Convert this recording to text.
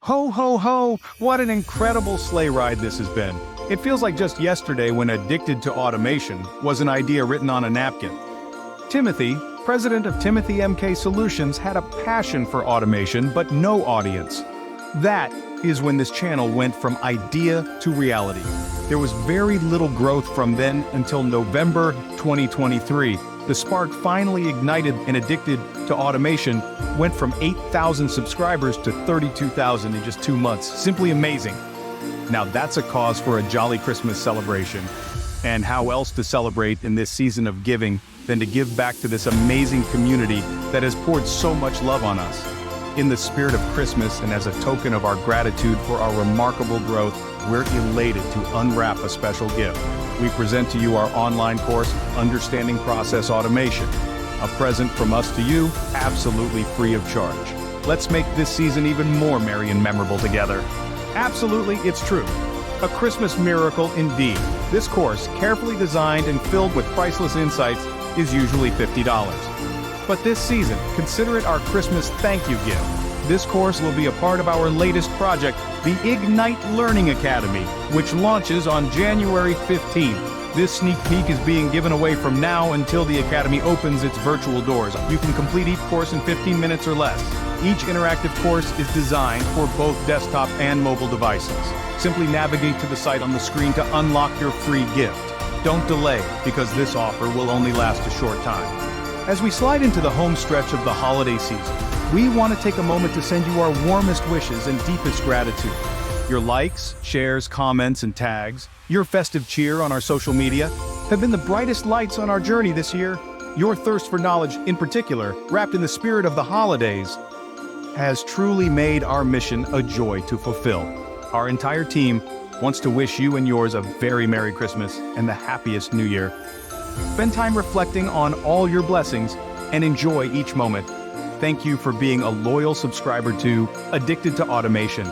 Ho, ho, ho! What an incredible sleigh ride this has been. It feels like just yesterday when Addicted to Automation was an idea written on a napkin. Timothy, president of Timothy MK Solutions, had a passion for automation but no audience. That is when this channel went from idea to reality. There was very little growth from then until November 2023. The spark finally ignited, and Addicted to Automation went from 8,000 subscribers to 32,000 in just 2 months. Simply amazing. Now that's a cause for a jolly Christmas celebration. And how else to celebrate in this season of giving than to give back to this amazing community that has poured so much love on us. In the spirit of Christmas and as a token of our gratitude for our remarkable growth, we're elated to unwrap a special gift. We present to you our online course, Understanding Process Automation, a present from us to you, absolutely free of charge. Let's make this season even more merry and memorable together. Absolutely, it's true. A Christmas miracle indeed. This course, carefully designed and filled with priceless insights, is usually $50. But this season, consider it our Christmas thank you gift. This course will be a part of our latest project, the Ignite Learning Academy, which launches on January 15th. This sneak peek is being given away from now until the Academy opens its virtual doors. You can complete each course in 15 minutes or less. Each interactive course is designed for both desktop and mobile devices. Simply navigate to the site on the screen to unlock your free gift. Don't delay, because this offer will only last a short time. As we slide into the home stretch of the holiday season, we want to take a moment to send you our warmest wishes and deepest gratitude. Your likes, shares, comments, and tags, your festive cheer on our social media, have been the brightest lights on our journey this year. Your thirst for knowledge, in particular, wrapped in the spirit of the holidays, has truly made our mission a joy to fulfill. Our entire team wants to wish you and yours a very Merry Christmas and the happiest New Year. Spend time reflecting on all your blessings and enjoy each moment. Thank you for being a loyal subscriber to Addicted to Automation.